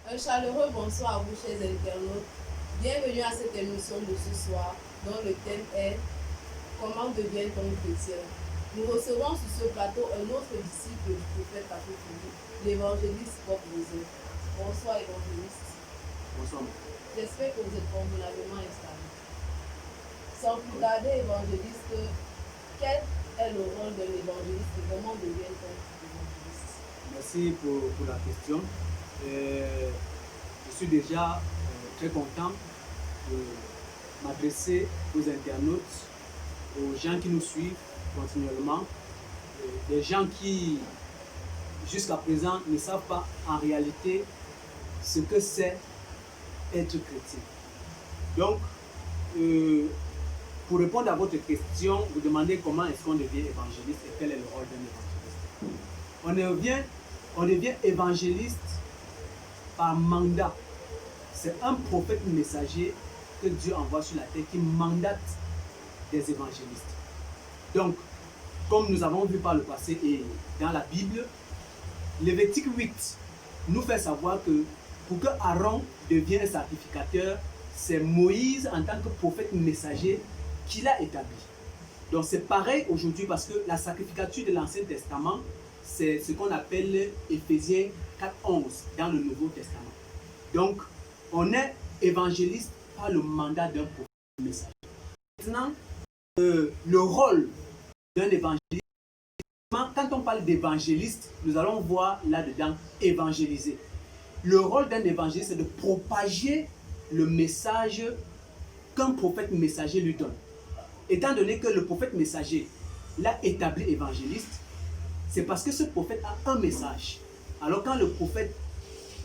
Un chaleureux bonsoir à vous, chers internautes. Bienvenue à cette émission de ce soir, dont le thème est Comment devient-on chrétien? Nous recevons sur ce plateau un autre disciple du prophète Patrick, l'évangéliste Bob Joseph. Bonsoir, évangéliste. Bonsoir. J'espère que vous êtes convenablement installé. Sans plus tarder, évangéliste, quel est le rôle de l'évangéliste et comment devient-on évangéliste? Merci pour la question. Je suis déjà très content de m'adresser aux internautes, aux gens qui nous suivent continuellement, des gens qui jusqu'à présent ne savent pas en réalité ce que c'est être chrétien. Donc, pour répondre à votre question, vous demandez comment est-ce qu'on devient évangéliste et quel est le rôle d'un évangéliste. On devient évangéliste par mandat. C'est un prophète messager que Dieu envoie sur la terre qui mandate des évangélistes. Donc, comme nous avons vu par le passé et dans la Bible, Lévitique 8 nous fait savoir que pour que Aaron devienne un sacrificateur, c'est Moïse en tant que prophète messager qui l'a établi. Donc c'est pareil aujourd'hui parce que la sacrificature de l'Ancien Testament, c'est ce qu'on appelle Éphésiens 4:11 dans le Nouveau Testament. Donc, on est évangéliste par le mandat d'un prophète messager. Maintenant, le rôle d'un évangéliste, quand on parle d'évangéliste, nous allons voir là-dedans évangéliser. Le rôle d'un évangéliste, c'est de propager le message qu'un prophète messager lui donne. Étant donné que le prophète messager l'a établi évangéliste, c'est parce que ce prophète a un message. Alors quand le prophète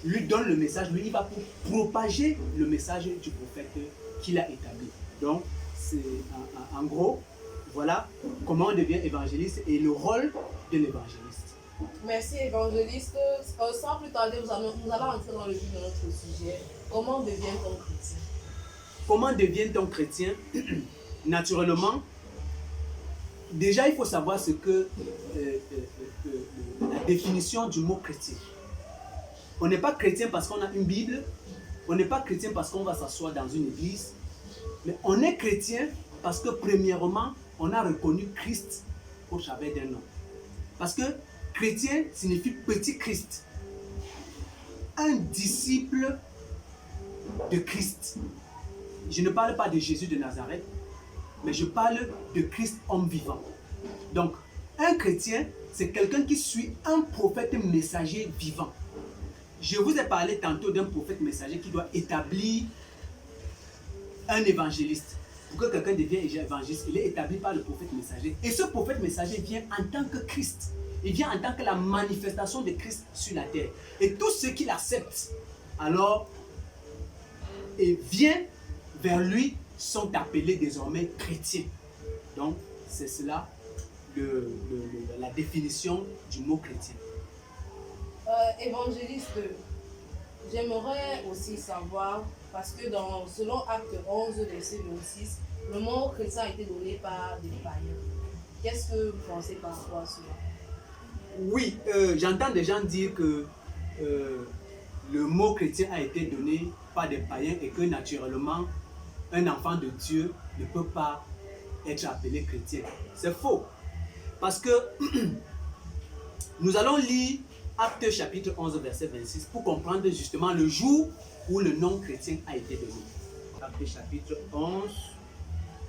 lui donne le message, lui il va pour propager le message du prophète qu'il a établi. Donc, c'est en gros, voilà comment on devient évangéliste et le rôle de l'évangéliste. Merci évangéliste. Sans plus tarder, nous allons entrer dans le vif de notre sujet. Comment devient-on chrétien? Comment devient-on chrétien? Naturellement, déjà il faut savoir ce que la définition du mot chrétien. On n'est pas chrétien parce qu'on a une Bible, on n'est pas chrétien parce qu'on va s'asseoir dans une église, mais on est chrétien parce que premièrement, on a reconnu Christ au travers d'un nom. Parce que chrétien signifie petit Christ, un disciple de Christ. Je ne parle pas de Jésus de Nazareth, mais je parle de Christ homme vivant. Donc, un chrétien, c'est quelqu'un qui suit un prophète messager vivant. Je vous ai parlé tantôt d'un prophète messager qui doit établir un évangéliste. Pour que quelqu'un devienne évangéliste, il est établi par le prophète messager. Et ce prophète messager vient en tant que Christ. Il vient en tant que la manifestation de Christ sur la terre. Et tous ceux qui l'acceptent, alors, et viennent vers lui, sont appelés désormais chrétiens. Donc, c'est cela la définition du mot chrétien. Évangéliste, j'aimerais aussi savoir, parce que selon Acte 11, verset 26, le mot chrétien a été donné par des païens. Qu'est-ce que vous pensez par rapport à cela? Oui, j'entends des gens dire que le mot chrétien a été donné par des païens et que naturellement, un enfant de Dieu ne peut pas être appelé chrétien. C'est faux. Parce que nous allons lire Acte chapitre 11, verset 26 pour comprendre justement le jour où le nom chrétien a été donné. Acte chapitre 11,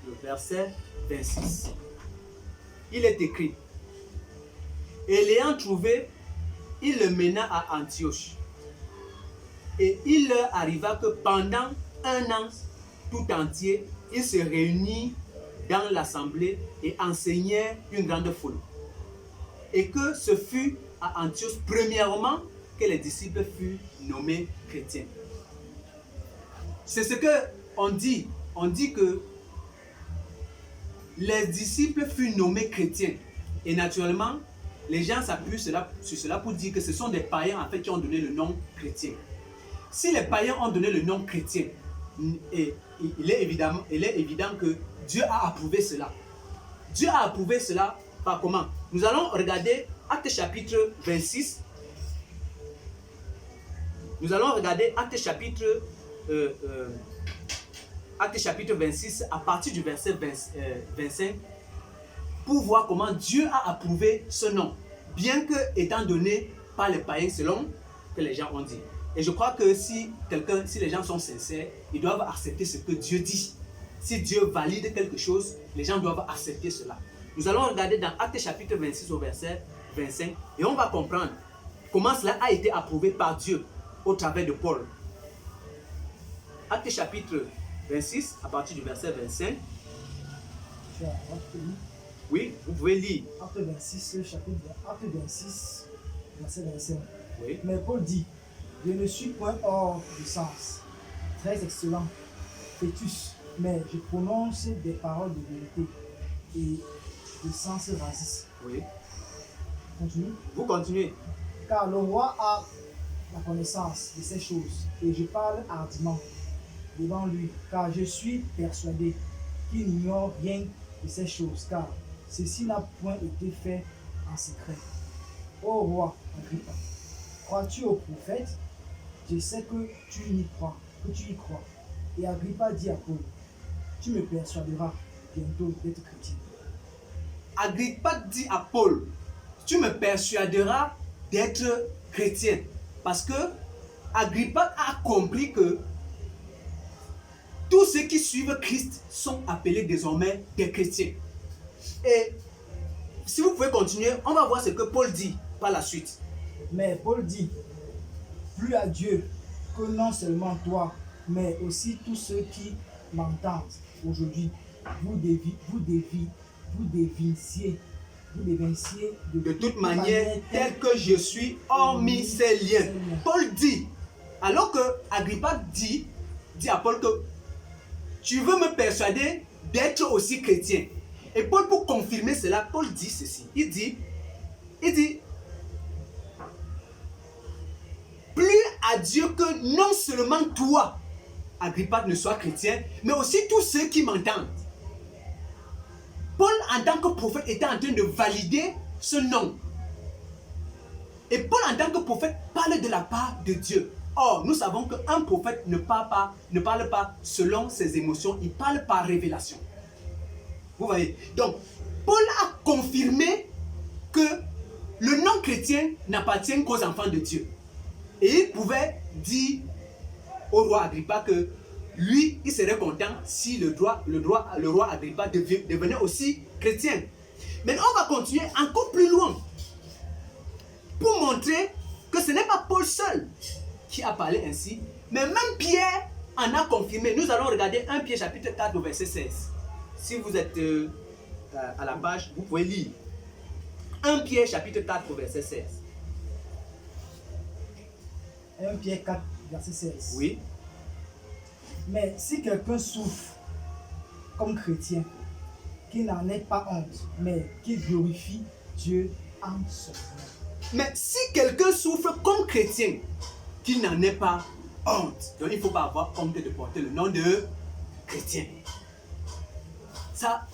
le verset 26. Il est écrit: et l'ayant trouvé, il le mena à Antioche. Et il leur arriva que pendant un an tout entier, il se réunit dans l'assemblée et enseignait une grande foule. Et que ce fut à Antioche, premièrement, que les disciples furent nommés chrétiens. C'est ce qu'on dit. On dit que les disciples furent nommés chrétiens. Et naturellement, les gens s'appuient sur cela pour dire que ce sont des païens en fait qui ont donné le nom chrétien. Si les païens ont donné le nom chrétien, il est évident que Dieu a approuvé cela. Dieu a approuvé cela par comment? Nous allons regarder Acte chapitre 26. Nous allons regarder Actes chapitre 26 à partir du verset 25 pour voir comment Dieu a approuvé ce nom, bien que étant donné par les païens selon que les gens ont dit. Et je crois que si les gens sont sincères, ils doivent accepter ce que Dieu dit. Si Dieu valide quelque chose, les gens doivent accepter cela. Nous allons regarder dans Actes chapitre 26 au verset 25 et on va comprendre comment cela a été approuvé par Dieu au travers de Paul. Actes chapitre 26 à partir du verset 25. Oui, vous pouvez lire. Acte 26, chapitre Acte 26, verset 25. Oui. Mais Paul dit, je ne suis point hors du sens, très excellent, fœtus, mais je prononce des paroles de vérité et de sens raciste. Oui. Continue. Vous continuez. Car le roi a la connaissance de ces choses, et je parle hardiment devant lui, car je suis persuadé qu'il n'ignore rien de ces choses, car ceci n'a point été fait en secret. Ô roi Agrippa, crois-tu aux prophètes? Je sais que tu y crois, Et Agrippa dit à Paul, tu me persuaderas bientôt d'être chrétien. Agrippa dit à Paul, tu me persuaderas d'être chrétien. Parce que Agrippa a compris que tous ceux qui suivent Christ sont appelés désormais des chrétiens. Et si vous pouvez continuer, on va voir ce que Paul dit par la suite. Mais Paul dit, plus à Dieu que non seulement toi, mais aussi tous ceux qui m'entendent aujourd'hui, vous devinciez de toute manière, tel que je suis, hormis ces liens. Paul dit, alors que Agrippa dit à Paul que tu veux me persuader d'être aussi chrétien. Et Paul, pour confirmer cela, Paul dit ceci. Il dit, plus à Dieu que non seulement toi, Agrippa, ne sois chrétien, mais aussi tous ceux qui m'entendent. Paul, en tant que prophète, était en train de valider ce nom. Et Paul, en tant que prophète, parle de la part de Dieu. Or, nous savons qu'un prophète ne parle pas selon ses émotions, il parle par révélation. Vous voyez? Donc, Paul a confirmé que le nom chrétien n'appartient qu'aux enfants de Dieu. Et il pouvait dire au roi Agrippa que lui, il serait content si le roi Agrippa devenait aussi chrétien. Mais on va continuer encore plus loin pour montrer que ce n'est pas Paul seul qui a parlé ainsi, mais même Pierre en a confirmé. Nous allons regarder 1 Pierre chapitre 4 au verset 16. Si vous êtes à la page, vous pouvez lire. 1 Pierre chapitre 4 au verset 16. 1 Pierre 4, verset 16. Oui. Mais si quelqu'un souffre comme chrétien, qu'il n'en ait pas honte, mais qu'il glorifie Dieu en son nom. Mais si quelqu'un souffre comme chrétien, qu'il n'en ait pas honte. Donc il ne faut pas avoir honte de porter le nom de chrétien. Ça,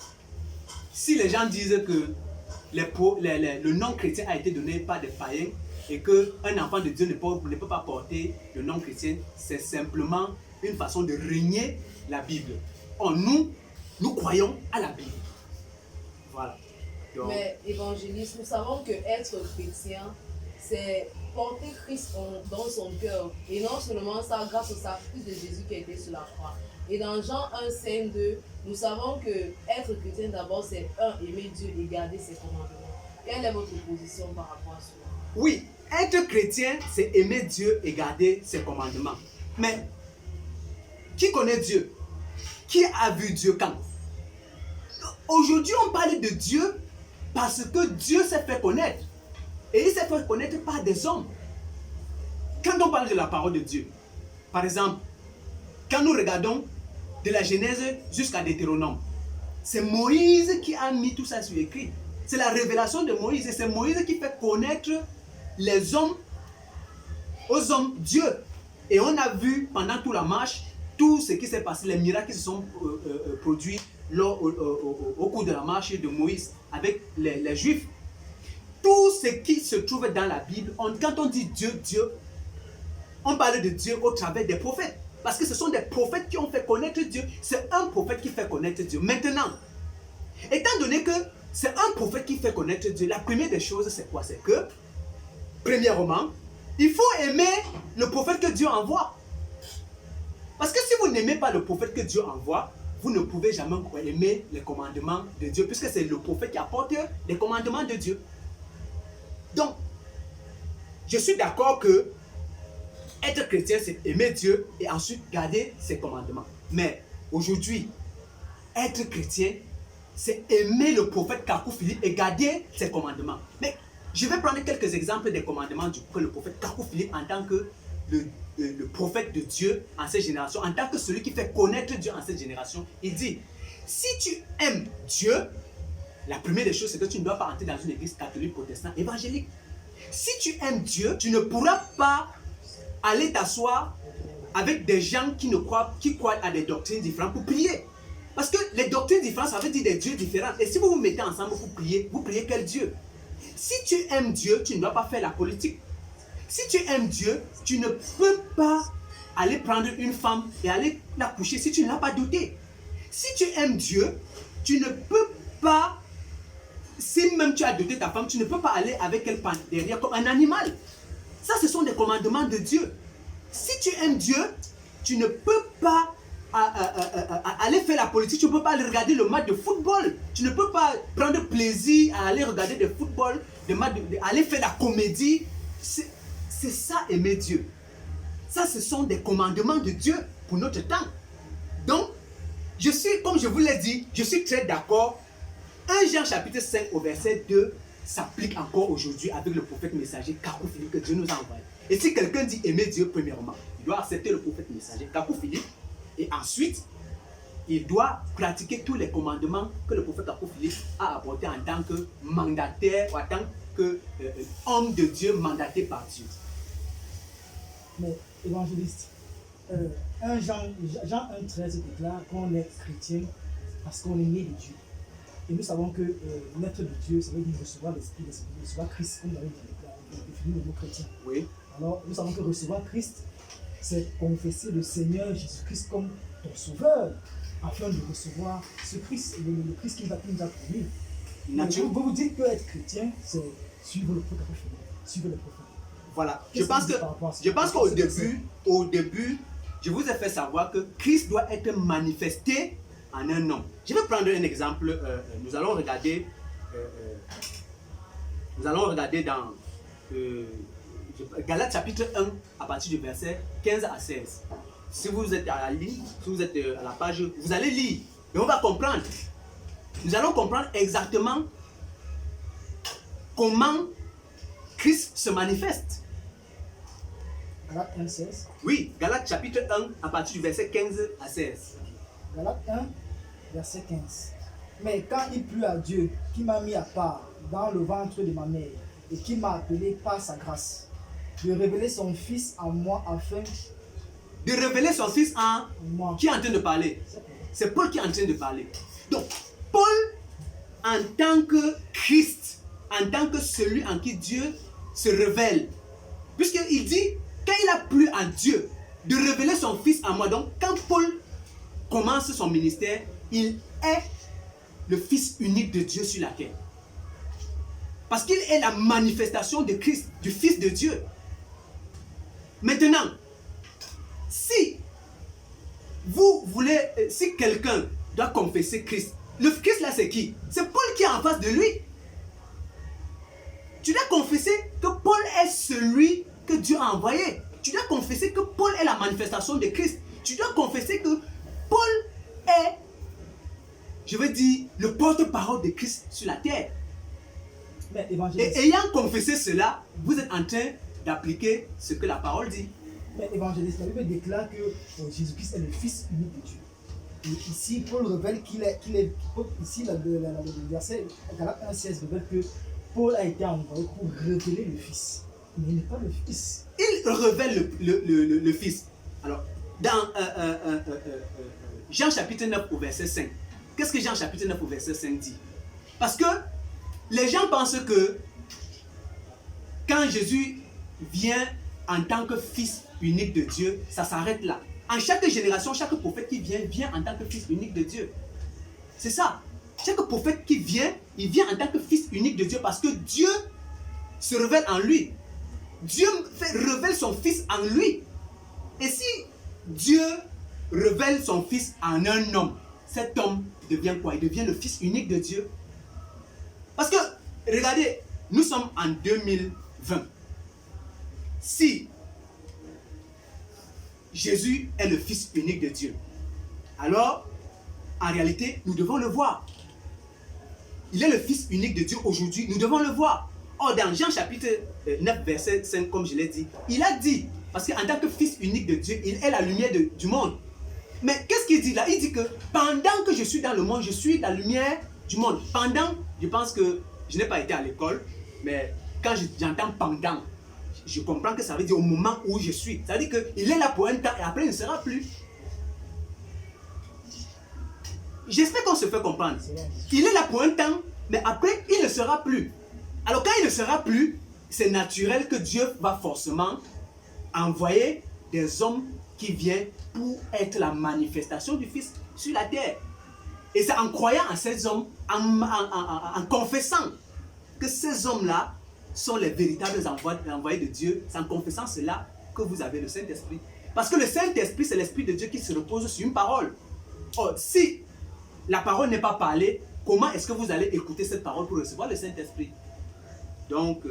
si les gens disent que le nom chrétien a été donné par des païens et qu'un enfant de Dieu ne peut pas porter le nom chrétien, c'est simplement une façon de renier la Bible. Or, nous croyons à la Bible. Voilà. Donc, mais évangéliste, nous savons que être chrétien, c'est porter Christ dans son cœur. Et non seulement ça, grâce au sacrifice de Jésus qui a été sur la croix. Et dans Jean 1, 5, 2, nous savons que être chrétien d'abord, c'est aimer Dieu et garder ses commandements. Quelle est votre position par rapport à cela? Oui, être chrétien, c'est aimer Dieu et garder ses commandements. Mais qui connaît Dieu? Qui a vu Dieu quand? Aujourd'hui, on parle de Dieu parce que Dieu s'est fait connaître. Et il s'est fait connaître par des hommes. Quand on parle de la parole de Dieu, par exemple, quand nous regardons de la Genèse jusqu'à Deutéronome, c'est Moïse qui a mis tout ça sur écrit. C'est la révélation de Moïse. Et c'est Moïse qui fait connaître les hommes aux hommes Dieu. Et on a vu pendant toute la marche tout ce qui s'est passé, les miracles qui se sont produits au cours de la marche de Moïse avec les Juifs. Tout ce qui se trouve dans la Bible, quand on dit Dieu, Dieu, on parle de Dieu au travers des prophètes. Parce que ce sont des prophètes qui ont fait connaître Dieu. C'est un prophète qui fait connaître Dieu. Maintenant, étant donné que c'est un prophète qui fait connaître Dieu, la première des choses, c'est quoi? C'est que, premièrement, il faut aimer le prophète que Dieu envoie. Parce que si vous n'aimez pas le prophète que Dieu envoie, vous ne pouvez jamais aimer les commandements de Dieu, puisque c'est le prophète qui apporte les commandements de Dieu. Donc, je suis d'accord que être chrétien, c'est aimer Dieu et ensuite garder ses commandements. Mais aujourd'hui, être chrétien, c'est aimer le prophète Kakou Philippe et garder ses commandements. Mais je vais prendre quelques exemples des commandements que le prophète Kakou Philippe en tant que le prophète de Dieu en cette génération, en tant que celui qui fait connaître Dieu en cette génération. Il dit, si tu aimes Dieu, la première des choses, c'est que tu ne dois pas entrer dans une église catholique, protestante, évangélique. Si tu aimes Dieu, tu ne pourras pas aller t'asseoir avec des gens qui croient à des doctrines différentes pour prier. Parce que les doctrines différentes, ça veut dire des dieux différents. Et si vous vous mettez ensemble pour prier, vous priez quel Dieu? Si tu aimes Dieu, tu ne dois pas faire la politique. Si tu aimes Dieu, tu ne peux pas aller prendre une femme et aller la coucher si tu ne l'as pas dotée. Si tu aimes Dieu, tu ne peux pas, si même tu as doté ta femme, tu ne peux pas aller avec elle derrière comme un animal. Ça, ce sont des commandements de Dieu. Si tu aimes Dieu, tu ne peux pas aller faire la politique, tu ne peux pas aller regarder le match de football. Tu ne peux pas prendre plaisir à aller regarder le football, aller faire la comédie. C'est ça aimer Dieu. Ça, ce sont des commandements de Dieu pour notre temps. Donc, comme je vous l'ai dit, je suis très d'accord. 1 Jean chapitre 5 au verset 2 s'applique encore aujourd'hui avec le prophète messager Kakou Philippe que Dieu nous a envoyé. Et si quelqu'un dit aimer Dieu, premièrement, il doit accepter le prophète messager Kakou Philippe. Et ensuite, il doit pratiquer tous les commandements que le prophète Kakou Philippe a apportés en tant que mandataire ou en tant qu'homme de Dieu mandaté par Dieu. Mais évangéliste, Jean 1,13 déclare qu'on est chrétien parce qu'on est né de Dieu. Et nous savons que naître de Dieu, ça veut dire recevoir l'Esprit, recevoir Christ, comme nous l'avons défini le mot chrétien. Oui. Alors, nous savons que recevoir Christ, c'est confesser le Seigneur Jésus-Christ comme ton sauveur, afin de recevoir ce Christ, le Christ qui nous a promis. Vous dites que être chrétien, c'est suivre le prophète. Suivre le prophète. Voilà. Je pense qu'au début, je vous ai fait savoir que Christ doit être manifesté en un homme. Je vais prendre un exemple. Nous allons regarder dans Galates chapitre 1 à partir du verset 15 à 16. Si vous êtes à la ligne, si vous êtes à la page, vous allez lire et on va comprendre. Nous allons comprendre exactement comment Christ se manifeste. Galates 1, 16. Oui, Galates chapitre 1 à partir du verset 15 à 16. Galates 1, verset 15. Mais quand il plut à Dieu, qui m'a mis à part dans le ventre de ma mère et qui m'a appelé par sa grâce, de révéler son Fils en moi afin de révéler son Fils en moi. Qui est en train de parler? C'est Paul qui est en train de parler. Donc, Paul, en tant que Christ, en tant que celui en qui Dieu se révèle, puisqu'il dit, quand il a plu à Dieu de révéler son Fils en moi, donc quand Paul commence son ministère, il est le Fils unique de Dieu sur la terre. Parce qu'il est la manifestation de Christ, du Fils de Dieu. Maintenant, si quelqu'un doit confesser Christ, le Christ là c'est qui? C'est Paul qui est en face de lui. Tu dois confesser que Paul est celui que Dieu a envoyé. Tu dois confesser que Paul est la manifestation de Christ. Tu dois confesser que Paul est, je veux dire, le porte-parole de Christ sur la terre. Mais et ayant confessé cela, vous êtes en train d'appliquer ce que la parole dit. Mais évangéliste, la Bible déclare que Jésus-Christ est le Fils unique de Dieu. Et ici, Paul révèle qu'il est ici, le verset Galates 1,16 révèle que Paul a été envoyé pour révéler le Fils. Mais il n'est pas le Fils. Il révèle le Fils. Alors, dans Jean chapitre 9 au verset 5, qu'est-ce que Jean chapitre 9 au verset 5 dit? Parce que les gens pensent que quand Jésus vient en tant que fils unique de Dieu, ça s'arrête là. En chaque génération, chaque prophète qui vient en tant que fils unique de Dieu. C'est ça. Chaque prophète qui vient, il vient en tant que fils unique de Dieu parce que Dieu se révèle en lui. Dieu révèle son fils en lui. Et si Dieu révèle son fils en un homme, cet homme devient quoi? Il devient le fils unique de Dieu. Parce que, regardez, nous sommes en 2020. Si Jésus est le fils unique de Dieu, alors, en réalité, nous devons le voir. Il est le fils unique de Dieu aujourd'hui, nous devons le voir. Or, dans Jean chapitre 9, verset 5, comme je l'ai dit, il a dit, parce qu'en tant que fils unique de Dieu, il est la lumière du monde. Mais qu'est-ce qu'il dit là? Il dit que pendant que je suis dans le monde, je suis la lumière du monde. Pendant, je pense que je n'ai pas été à l'école, mais quand j'entends pendant, je comprends que ça veut dire au moment où je suis. Ça veut dire qu'il est là pour un temps et après il ne sera plus. J'espère qu'on se fait comprendre. Il est là pour un temps, mais après il ne sera plus. Alors quand il ne sera plus, c'est naturel que Dieu va forcément envoyer des hommes qui viennent pour être la manifestation du Fils sur la terre. Et c'est en croyant en ces hommes, en confessant que ces hommes-là sont les véritables envoyés de Dieu, c'est en confessant cela que vous avez le Saint-Esprit. Parce que le Saint-Esprit, c'est l'Esprit de Dieu qui se repose sur une parole. Or, si la parole n'est pas parlée, comment est-ce que vous allez écouter cette parole pour recevoir le Saint-Esprit? Donc,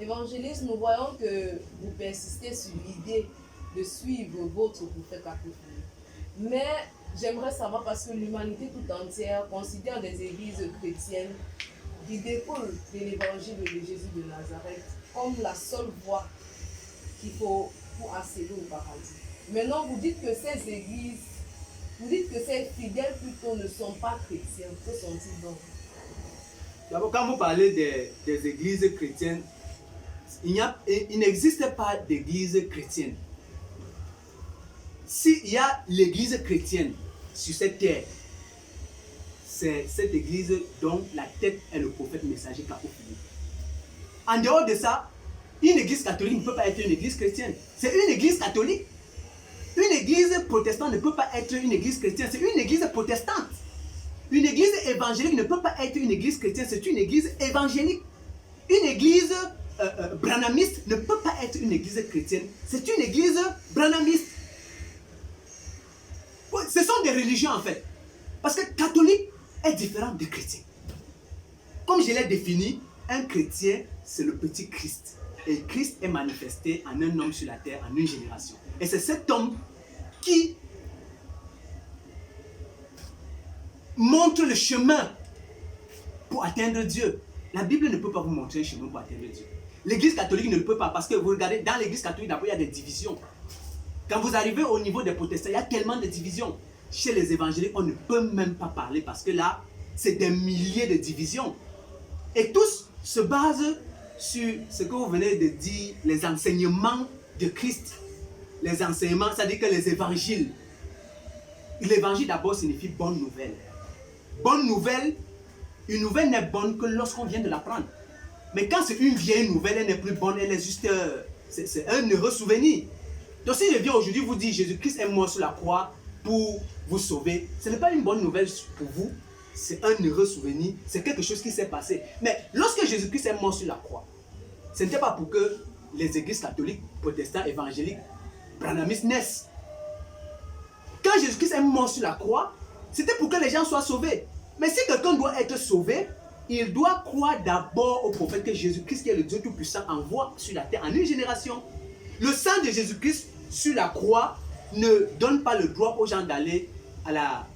Évangéliste, nous voyons que vous persistez sur l'idée de suivre votre prophète apostolique. Mais j'aimerais savoir, parce que l'humanité tout entière considère des églises chrétiennes qui découlent de l'évangile de Jésus de Nazareth comme la seule voie qu'il faut pour accéder au paradis. Maintenant, vous dites que ces églises, vous dites que ces fidèles plutôt ne sont pas chrétiens. Que sont-ils donc? D'abord, quand vous parlez des églises chrétiennes, il n'existe pas d'église chrétienne. S'il y a l'église chrétienne sur cette terre, c'est cette église dont la tête est le prophète messager Capo Philippe. En dehors de ça, une église catholique ne peut pas être une église chrétienne. C'est une église catholique. Une église protestante ne peut pas être une église chrétienne. C'est une église protestante. Une église évangélique ne peut pas être une église chrétienne. C'est une église évangélique. Une église branhamiste ne peut pas être une église chrétienne. C'est une église branhamiste. Ce sont des religions en fait. Parce que catholique est différent de chrétien. Comme je l'ai défini, un chrétien, c'est le petit Christ. Et Christ est manifesté en un homme sur la terre, en une génération. Et c'est cet homme qui montre le chemin pour atteindre Dieu. La Bible ne peut pas vous montrer le chemin pour atteindre Dieu. L'église catholique ne le peut pas parce que vous regardez, dans l'église catholique, d'abord, il y a des divisions. Quand vous arrivez au niveau des protestants, il y a tellement de divisions. Chez les évangéliques, on ne peut même pas parler parce que là, c'est des milliers de divisions. Et tous se basent sur ce que vous venez de dire, les enseignements de Christ. Les enseignements, c'est-à-dire que les évangiles. L'évangile d'abord signifie bonne nouvelle. Bonne nouvelle, une nouvelle n'est bonne que lorsqu'on vient de l'apprendre. Mais quand c'est une vieille nouvelle, elle n'est plus bonne, elle est juste c'est un heureux souvenir. Donc si je viens aujourd'hui vous dire Jésus-Christ est mort sur la croix pour vous sauver, ce n'est pas une bonne nouvelle pour vous, c'est un heureux souvenir, c'est quelque chose qui s'est passé. Mais lorsque Jésus-Christ est mort sur la croix, ce n'était pas pour que les églises catholiques, protestants, évangéliques, branhamistes naissent. Quand Jésus-Christ est mort sur la croix, c'était pour que les gens soient sauvés. Mais si quelqu'un doit être sauvé, il doit croire d'abord au prophète que Jésus-Christ, qui est le Dieu Tout-Puissant, envoie sur la terre en une génération. Le sang de Jésus-Christ sur la croix ne donne pas le droit aux gens d'aller à la...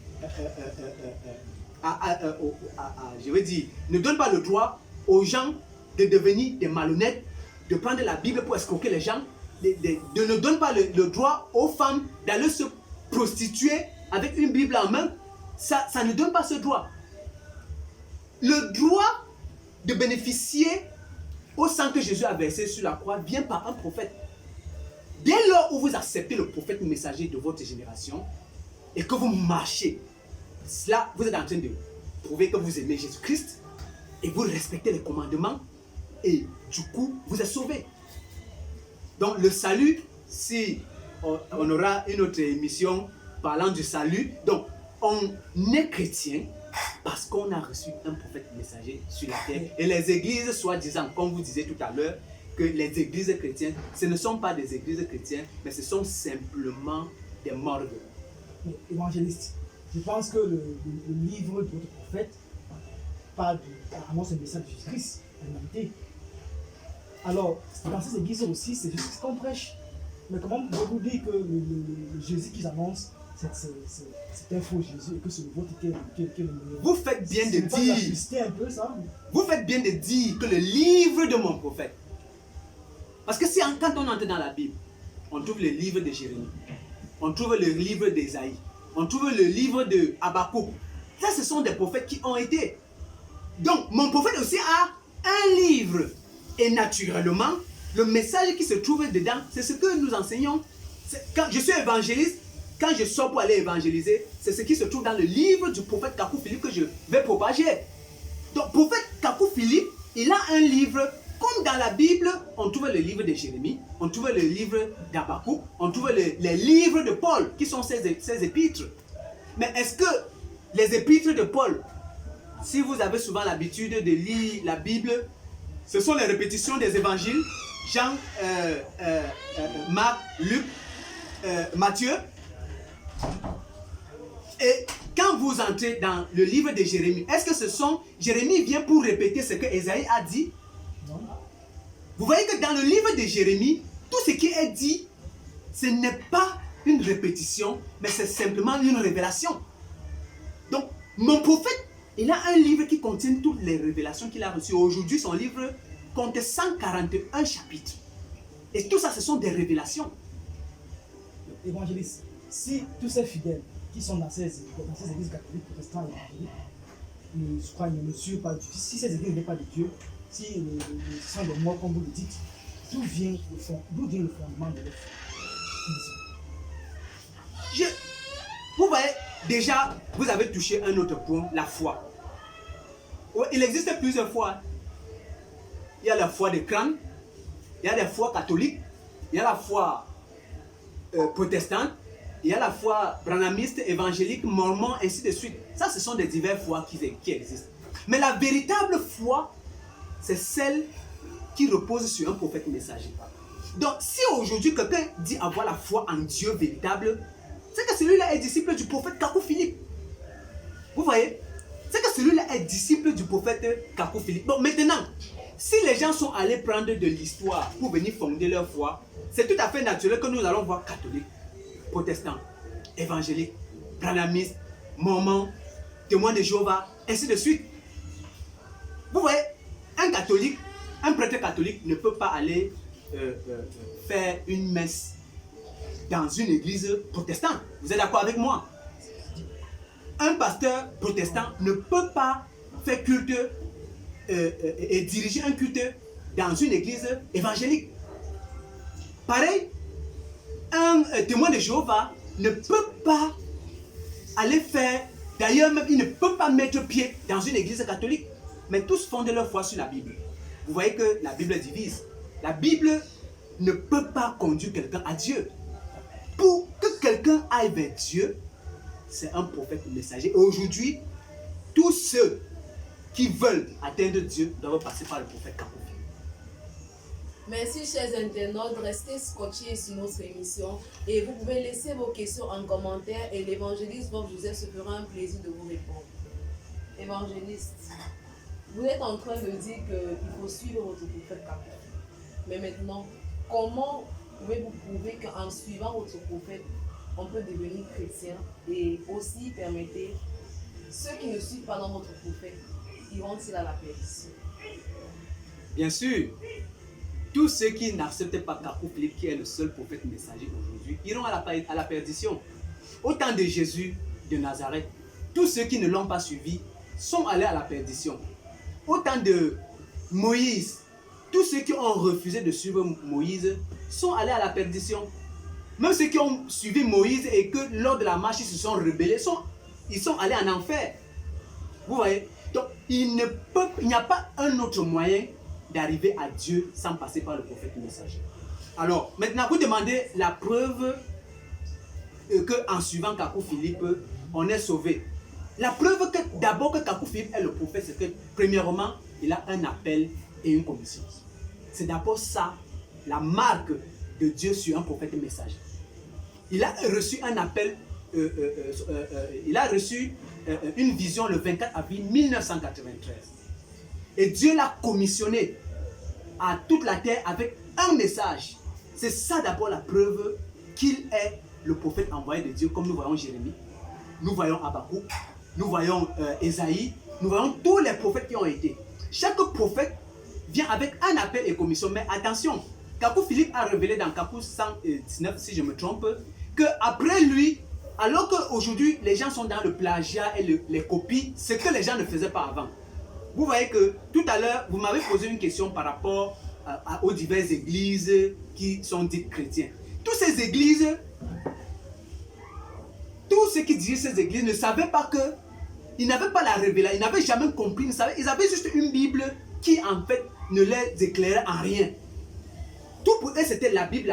je veux dire, ne donne pas le droit aux gens de devenir des malhonnêtes, de prendre la Bible pour escroquer les gens, ne donne pas le droit aux femmes d'aller se prostituer avec une Bible en main. Ça ne donne pas ce droit. Le droit de bénéficier au sang que Jésus a versé sur la croix vient par un prophète. Dès lors où vous acceptez le prophète messager de votre génération et que vous marchez, là, vous êtes en train de prouver que vous aimez Jésus-Christ et vous respectez les commandements et du coup, vous êtes sauvés. Donc le salut, si on aura une autre émission parlant du salut, donc on est chrétien parce qu'on a reçu un prophète messager sur la terre. Et les églises, soi-disant, comme vous disiez tout à l'heure, que les églises chrétiennes, ce ne sont pas des églises chrétiennes, mais ce sont simplement des morgues. Mais évangéliste, je pense que le livre de votre prophète annonce un message de Jésus-Christ à l'humanité. Alors, dans ces églises aussi, c'est Jésus-Christ qu'on prêche. Mais comment vous dire que le Jésus qu'ils annoncent, c'est un faux Jésus et que c'est le vôtre qui est le meilleur? Vous faites bien de dire. Un peu, ça? Vous faites bien de dire que le livre de mon prophète. Parce que quand on entre dans la Bible, on trouve le livre de Jérémie, on trouve le livre d'Ésaïe, on trouve le livre de Habakkuk. Ça, ce sont des prophètes qui ont été. Donc, mon prophète aussi a un livre. Et naturellement, le message qui se trouve dedans, c'est ce que nous enseignons. Quand je suis évangéliste, quand je sors pour aller évangéliser, c'est ce qui se trouve dans le livre du prophète Kakou Philippe que je vais propager. Donc, prophète Kakou Philippe, il a un livre. Comme dans la Bible, on trouve le livre de Jérémie, on trouve le livre d'Habakkuk, on trouve les livres de Paul, qui sont ses épîtres. Mais est-ce que les épîtres de Paul, si vous avez souvent l'habitude de lire la Bible, ce sont les répétitions des évangiles, Jean, Marc, Luc, Matthieu. Et quand vous entrez dans le livre de Jérémie, est-ce que Jérémie vient pour répéter ce que Ésaïe a dit? Non. Vous voyez que dans le livre de Jérémie, tout ce qui est dit, ce n'est pas une répétition, mais c'est simplement une révélation. Donc, mon prophète, il a un livre qui contient toutes les révélations qu'il a reçues. Aujourd'hui, son livre compte 141 chapitres. Et tout ça, ce sont des révélations. Évangéliste, si tous ces fidèles qui sont dans ces églises catholiques, protestantes et évangéliques, ne suivent pas Dieu, si ces églises ne viennent pas de Dieu, si ce sont des morts comme vous le dites, d'où vient le fondement de leur foi? Vous voyez, déjà, vous avez touché un autre point, la foi. Il existe plusieurs foi. Il y a la foi des crânes, il y a la foi catholique, il y a la foi protestante, il y a la foi branhamiste, évangélique, mormon, ainsi de suite. Ça, ce sont des diverses foi qui existent. Mais la véritable foi, c'est celle qui repose sur un prophète messager. Donc, si aujourd'hui quelqu'un dit avoir la foi en Dieu véritable, c'est que celui-là est disciple du prophète Kakou Philippe. Vous voyez? C'est que celui-là est disciple du prophète Kakou Philippe. Bon, maintenant, si les gens sont allés prendre de l'histoire pour venir fonder leur foi, c'est tout à fait naturel que nous allons voir catholiques, protestants, évangéliques, branhamistes, mormons, témoins de Jéhovah, ainsi de suite. Vous voyez, un catholique, un prêtre catholique ne peut pas aller faire une messe dans une église protestante. Vous êtes d'accord avec moi? Un pasteur protestant ne peut pas faire culte et diriger un culte dans une église évangélique. Pareil, un témoin de Jéhovah ne peut pas aller faire, d'ailleurs même il ne peut pas mettre pied dans une église catholique, mais tous fondent leur foi sur la Bible. Vous voyez que la Bible divise. La Bible ne peut pas conduire quelqu'un à Dieu. Pour que quelqu'un aille vers Dieu, c'est un prophète messager. Et aujourd'hui, tous ceux qui veulent atteindre Dieu doivent passer par le prophète Kakou. Merci chers internautes, restez scotchés sur notre émission et vous pouvez laisser vos questions en commentaire et l'évangéliste Bob Joseph se fera un plaisir de vous répondre. Évangéliste, vous êtes en train de dire qu'il faut suivre votre prophète Kakou. Mais maintenant, comment pouvez-vous prouver qu'en suivant votre prophète, on peut devenir chrétien et aussi permettez ceux qui ne suivent pas dans votre prophète, iront-ils à la perdition? Bien sûr, tous ceux qui n'acceptent pas Kakou Philippe, qui est le seul prophète messager aujourd'hui, iront à la perdition. Au temps de Jésus de Nazareth, tous ceux qui ne l'ont pas suivi sont allés à la perdition. Au temps de Moïse, tous ceux qui ont refusé de suivre Moïse sont allés à la perdition. Même ceux qui ont suivi Moïse et que lors de la marche ils se sont rebellés, ils sont allés en enfer. Vous voyez? Donc il n'y a pas un autre moyen d'arriver à Dieu sans passer par le prophète messager. Alors, maintenant, vous demandez la preuve qu'en suivant Kakou Philippe, on est sauvé. La preuve que d'abord que Kakou Philippe est le prophète, c'est que premièrement, il a un appel et une commission. C'est d'abord ça, la marque de Dieu sur un prophète et messager. Il a reçu un appel, il a reçu une vision le 24 avril 1993. Et Dieu l'a commissionné à toute la terre avec un message. C'est ça d'abord la preuve qu'il est le prophète envoyé de Dieu, comme nous voyons Jérémie, nous voyons Habakkuk, nous voyons Ésaïe, nous voyons tous les prophètes qui ont été. Chaque prophète vient avec un appel et commission, mais attention, Kakou Philippe a révélé dans Kakou 119, si je me trompe, qu'après lui, alors qu'aujourd'hui les gens sont dans le plagiat et les copies, ce que les gens ne faisaient pas avant. Vous voyez que tout à l'heure, vous m'avez posé une question par rapport aux diverses églises qui sont dites chrétiennes. Toutes ces églises, tous ceux qui dirigeaient ces églises ne savaient pas que, ils n'avaient pas la révélation, ils n'avaient jamais compris, ils avaient juste une Bible qui en fait ne les éclairait en rien. Tout pour eux c'était la Bible.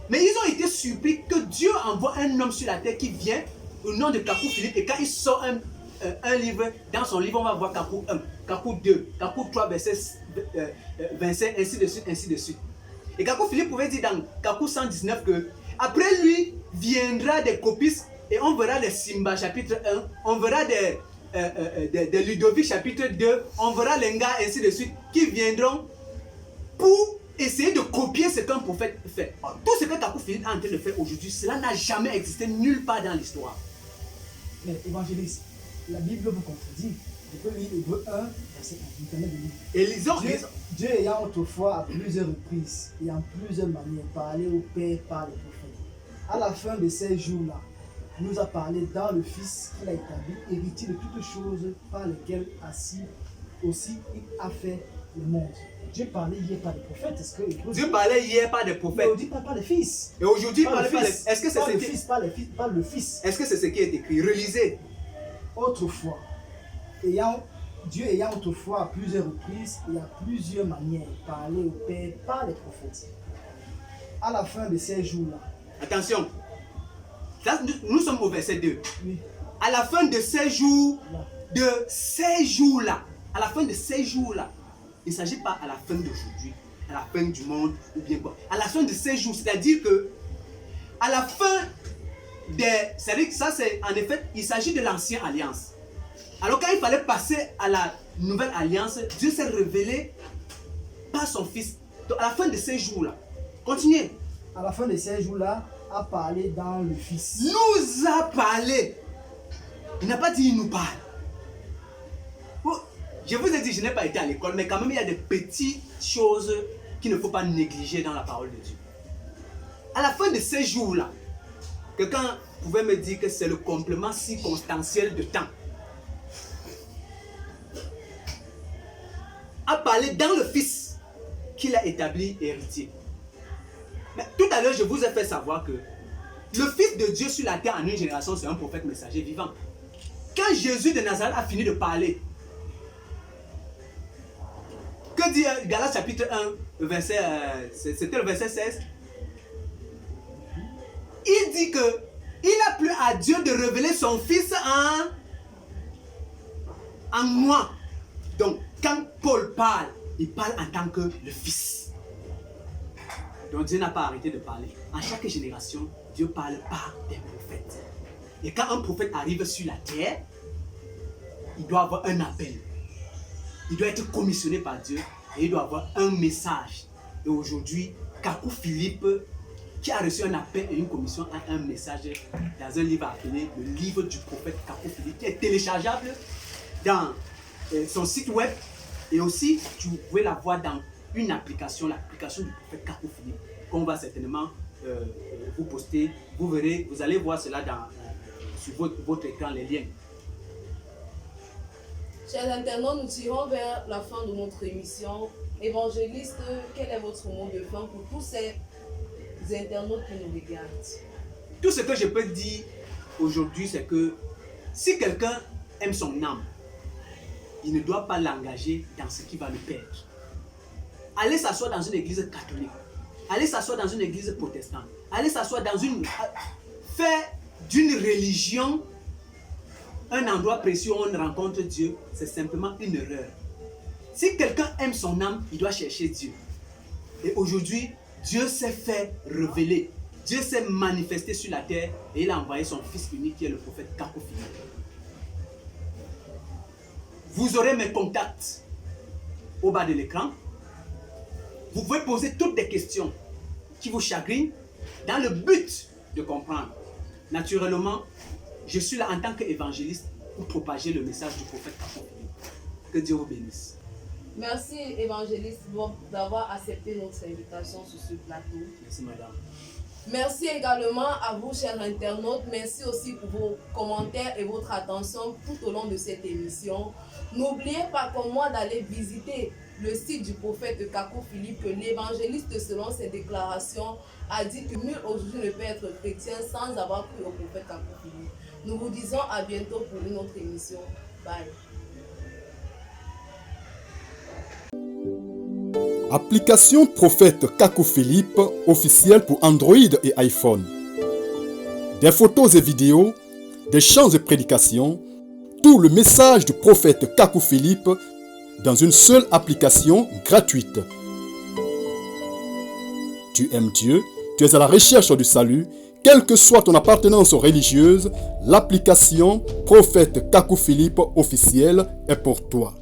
Mais ils ont été surpris que Dieu envoie un homme sur la terre qui vient au nom de Kakou Philippe, et quand il sort un livre, dans son livre on va voir Kakou 1, Kakou 2, Kakou 3, verset 25, ainsi de suite, ainsi de suite. Et Kakou Philippe pouvait dire dans Kakou 119 que après lui viendra des copistes et on verra des Simba chapitre 1, on verra des Ludovic chapitre 2, on verra les gars ainsi de suite qui viendront pour essayer de copier ce qu'un prophète fait. Tout ce que Kakou Philippe est en train de faire aujourd'hui, cela n'a jamais existé nulle part dans l'histoire. Mais évangéliste, la Bible vous contredit. Je peux lire Hébreux 1, verset 1. Vous permettez de lire. Et lisons. Dieu ayant autrefois à plusieurs reprises et en plusieurs manières parlé au Père par les prophètes, à la fin de ces jours-là, nous a parlé dans le Fils qu'il a établi, héritier de toutes choses par lesquelles aussi il a fait le monde. Dieu parlait hier par les prophètes. Est-ce que Dieu parlait hier par des prophètes. Mais aujourd'hui par les fils. Et aujourd'hui par par les fils. Est-ce que c'est par ce le qui... fils, par le fils. Est-ce que c'est ce qui est écrit? Relisez. Autrefois, Dieu ayant autrefois à plusieurs reprises et à plusieurs manières parlé au Père par les prophètes. À la fin de ces jours-là. Attention. Là, nous sommes au verset 2. Oui. À la fin de ces jours, à la fin de ces jours-là, il ne s'agit pas à la fin d'aujourd'hui, à la fin du monde ou bien quoi. À la fin de ces jours, c'est-à-dire que à la fin c'est-à-dire que ça c'est en effet, il s'agit de l'ancienne alliance. Alors quand il fallait passer à la nouvelle alliance, Dieu s'est révélé par son fils. Donc, à la fin de ces jours-là, continuez. À la fin de ces jours-là, a parlé dans le Fils. Nous a parlé. Il n'a pas dit il nous parle. Oh, je vous ai dit, je n'ai pas été à l'école, mais quand même il y a des petites choses qu'il ne faut pas négliger dans la parole de Dieu. À la fin de ces jours-là, quelqu'un pouvait me dire que c'est le complément circonstanciel de temps. A parlé dans le Fils qu'il a établi héritier. Mais tout à l'heure, je vous ai fait savoir que le Fils de Dieu sur la terre en une génération, c'est un prophète messager vivant. Quand Jésus de Nazareth a fini de parler, que dit Galates chapitre 1, c'était le verset 16, il dit que il a plu à Dieu de révéler son Fils en moi. Donc, quand Paul parle, il parle en tant que le Fils. Donc, Dieu n'a pas arrêté de parler. En chaque génération, Dieu parle par des prophètes. Et quand un prophète arrive sur la terre, il doit avoir un appel. Il doit être commissionné par Dieu et il doit avoir un message. Et aujourd'hui, Kakou Philippe, qui a reçu un appel et une commission, a un message dans un livre appelé le livre du prophète Kakou Philippe, qui est téléchargeable dans son site web. Et aussi, tu pouvais la voir dans une application, l'application du prophète Kakou Philippe, qu'on va certainement vous poster. Vous verrez, vous allez voir cela sur votre écran, les liens. Chers internautes, nous tirons vers la fin de notre émission. Évangéliste, quel est votre mot de fin pour tous ces internautes qui nous regardent? Tout ce que je peux dire aujourd'hui, c'est que si quelqu'un aime son âme, il ne doit pas l'engager dans ce qui va le perdre. Allez s'asseoir dans une église catholique. Allez s'asseoir dans une église protestante. Allez s'asseoir dans une... Faire d'une religion un endroit précieux où on rencontre Dieu, c'est simplement une erreur. Si quelqu'un aime son âme, il doit chercher Dieu. Et aujourd'hui, Dieu s'est fait révéler. Dieu s'est manifesté sur la terre et il a envoyé son fils unique qui est le prophète Kakou Philippe. Vous aurez mes contacts au bas de l'écran. Vous pouvez poser toutes les questions qui vous chagrinent dans le but de comprendre. Naturellement, je suis là en tant qu'évangéliste pour propager le message du prophète Kakou Philippe. Que Dieu vous bénisse. Merci, évangéliste Bob, d'avoir accepté notre invitation sur ce plateau. Merci, madame. Merci également à vous, chers internautes. Merci aussi pour vos commentaires et votre attention tout au long de cette émission. N'oubliez pas comme moi d'aller visiter le site du prophète Kakou Philippe, que l'évangéliste, selon ses déclarations, a dit que nul aujourd'hui ne peut être chrétien sans avoir cru au prophète Kakou Philippe. Nous vous disons à bientôt pour une autre émission. Bye. Application Prophète Kakou Philippe officielle pour Android et iPhone. Des photos et vidéos, des chants et prédications, tout le message du prophète Kakou Philippe dans une seule application gratuite. Tu aimes Dieu, tu es à la recherche du salut, quelle que soit ton appartenance religieuse, l'application Prophète Kakou Philippe officielle est pour toi.